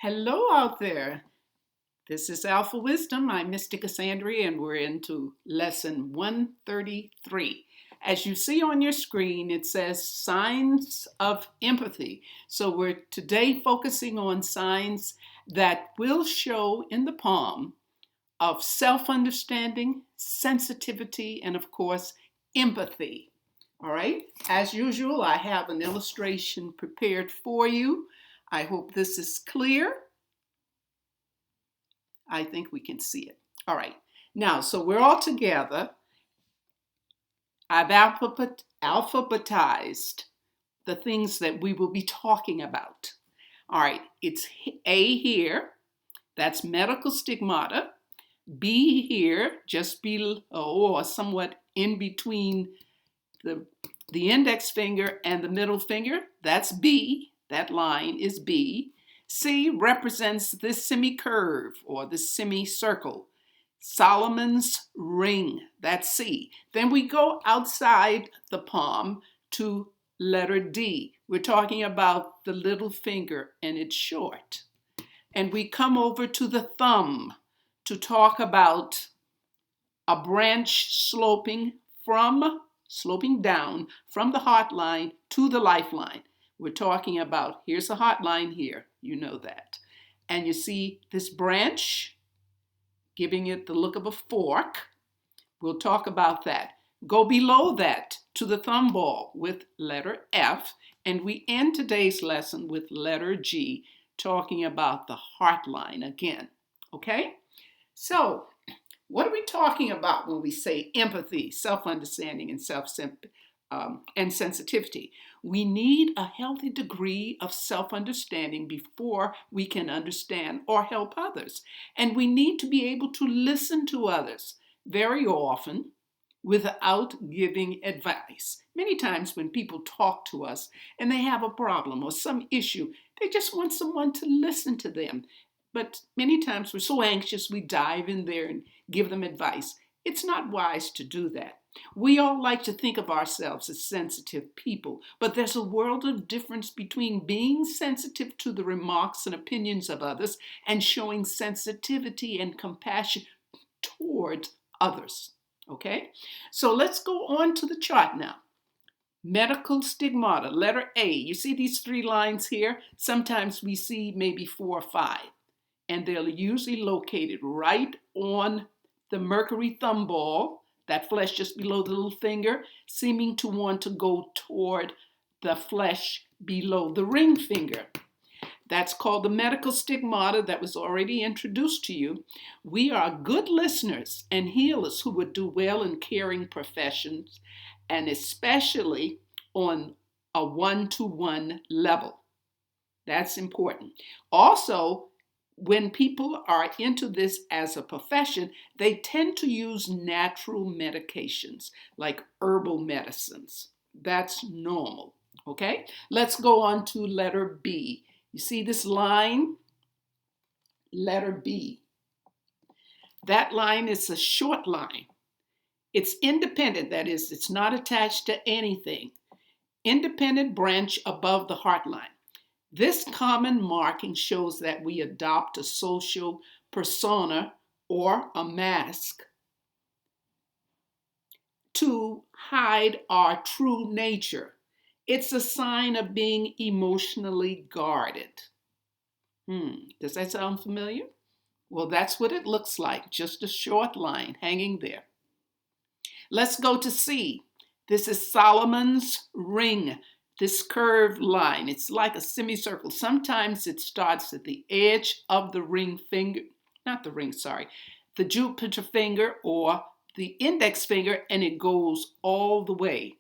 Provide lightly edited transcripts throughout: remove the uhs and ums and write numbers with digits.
Hello out there. This is Alphawisdom. I'm Mystic Cassandria, and we're into lesson 133. As you see on your screen, it says signs of empathy. So we're today focusing on signs that will show in the palm of self-understanding, sensitivity, and of course, empathy. All right. As usual, I have an illustration prepared for you. I hope this is clear. I think we can see it. All right. Now, so we're all together. I've alphabetized the things that we will be talking about. All right. It's A here. That's medical stigmata. B here, just below or somewhat in between the index finger and the middle finger. That's B. That line is B. C represents this semicurve or the semicircle. Solomon's ring, that's C. Then we go outside the palm to letter D. We're talking about the little finger and it's short. And we come over to the thumb to talk about a branch sloping down from the heart line to the lifeline. We're talking about, here's the heart line here, you know that. And you see this branch, giving it the look of a fork. We'll talk about that. Go below that to the thumb ball with letter F, and we end today's lesson with letter G, talking about the heart line again, okay? So, what are we talking about when we say empathy, self-understanding, and sensitivity? We need a healthy degree of self-understanding before we can understand or help others. And we need to be able to listen to others very often without giving advice. Many times when people talk to us and they have a problem or some issue, they just want someone to listen to them. But many times we're so anxious, we dive in there and give them advice. It's not wise to do that. We all like to think of ourselves as sensitive people, but there's a world of difference between being sensitive to the remarks and opinions of others and showing sensitivity and compassion toward others. Okay? So let's go on to the chart now. Medical stigmata, letter A. You see these three lines here? Sometimes we see maybe 4 or 5. And they're usually located right on the mercury thumb ball, that flesh just below the little finger, seeming to want to go toward the flesh below the ring finger. That's called the medical stigmata that was already introduced to you. We are good listeners and healers who would do well in caring professions, and especially on a one-to-one level. That's important. Also, when people are into this as a profession, they tend to use natural medications like herbal medicines. That's normal, okay? Let's go on to letter B. You see this line? Letter B. That line is a short line. It's independent, that is, it's not attached to anything. Independent branch above the heart line. This common marking shows that we adopt a social persona or a mask to hide our true nature. It's a sign of being emotionally guarded. Does that sound familiar? Well, that's what it looks like, just a short line hanging there. Let's go to C. This is Solomon's ring. This curved line, it's like a semicircle. Sometimes it starts at the edge of the ring finger, the Jupiter finger or the index finger, and it goes all the way.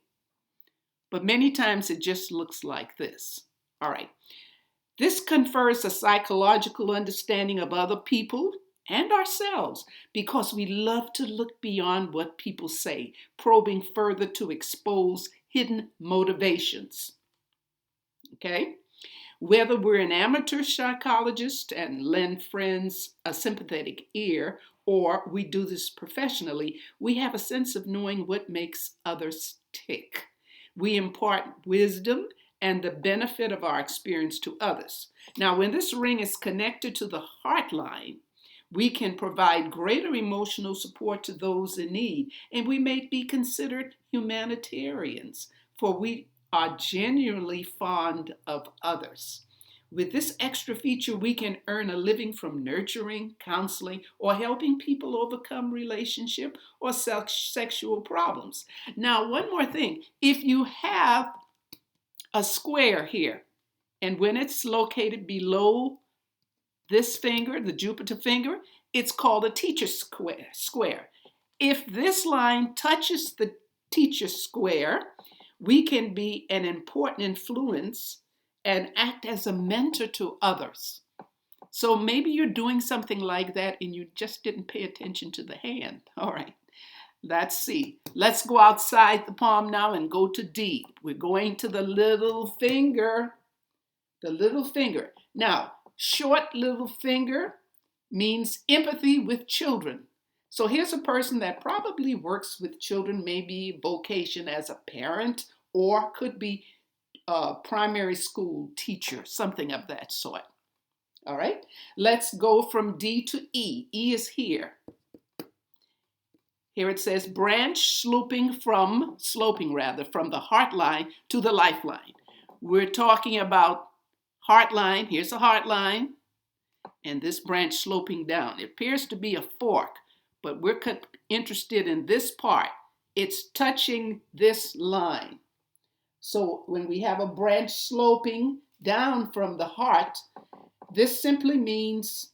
But many times it just looks like this. All right. This confers a psychological understanding of other people and ourselves because we love to look beyond what people say, probing further to expose hidden motivations. Okay? Whether we're an amateur psychologist and lend friends a sympathetic ear, or we do this professionally, we have a sense of knowing what makes others tick. We impart wisdom and the benefit of our experience to others. Now, when this ring is connected to the heart line, we can provide greater emotional support to those in need, and we may be considered humanitarians, for we are genuinely fond of others. With this extra feature, we can earn a living from nurturing, counseling, or helping people overcome relationship or sexual problems. Now, one more thing. If you have a square here, and when it's located below this finger, the Jupiter finger, it's called a teacher square. If this line touches the teacher square, we can be an important influence and act as a mentor to others. So maybe you're doing something like that and you just didn't pay attention to the hand. All right, that's C. Let's go outside the palm now and go to D. We're going to the little finger. The little finger. Now, short little finger means empathy with children. So here's a person that probably works with children, maybe vocation as a parent, or could be a primary school teacher, something of that sort. All right, let's go from D to E. E is here. Here it says branch sloping from the heart line to the lifeline. We're talking about heart line. Here's a heart line, and this branch sloping down. It appears to be a fork, but we're interested in this part. It's touching this line. So when we have a branch sloping down from the heart, this simply means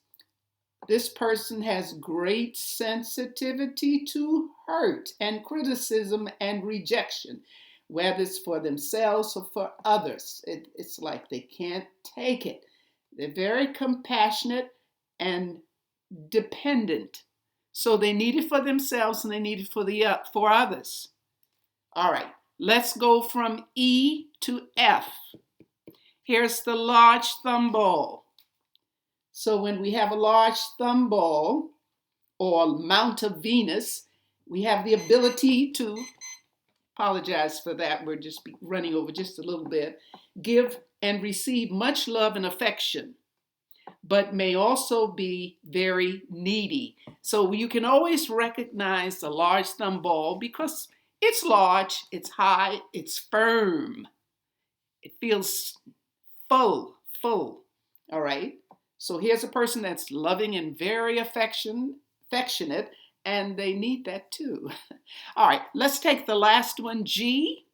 this person has great sensitivity to hurt and criticism and rejection, whether it's for themselves or for others. It's like they can't take it. They're very compassionate and dependent. So they need it for themselves and they need it for others. All right. Let's go from E to F. Here's the large thumb ball. So when we have a large thumb ball or Mount of Venus, we have the ability to, apologize for that, we're just running over just a little bit, give and receive much love and affection, but may also be very needy. So you can always recognize a large thumb ball because it's large, it's high, it's firm. It feels full. All right. So here's a person that's loving and very affectionate, and they need that too. All right, let's take the last one, G.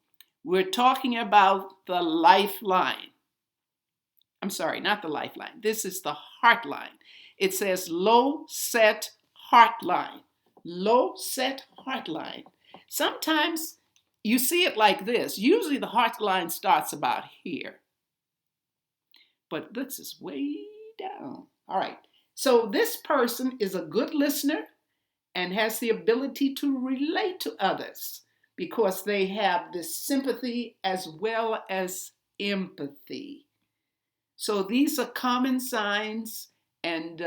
We're talking about the lifeline. I'm sorry, not the lifeline. This is the heart line. It says low set heart line. Low set heart line. Sometimes you see it like this. Usually the heart line starts about here. But this is way down. All right. So this person is a good listener and has the ability to relate to others because they have this sympathy as well as empathy. So these are common signs, and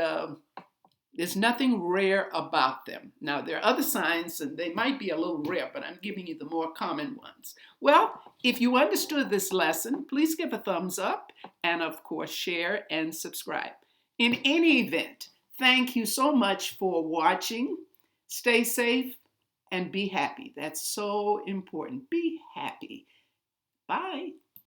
there's nothing rare about them. Now, there are other signs, and they might be a little rare, but I'm giving you the more common ones. Well, if you understood this lesson, please give a thumbs up and, of course, share and subscribe. In any event, thank you so much for watching. Stay safe and be happy. That's so important. Be happy. Bye.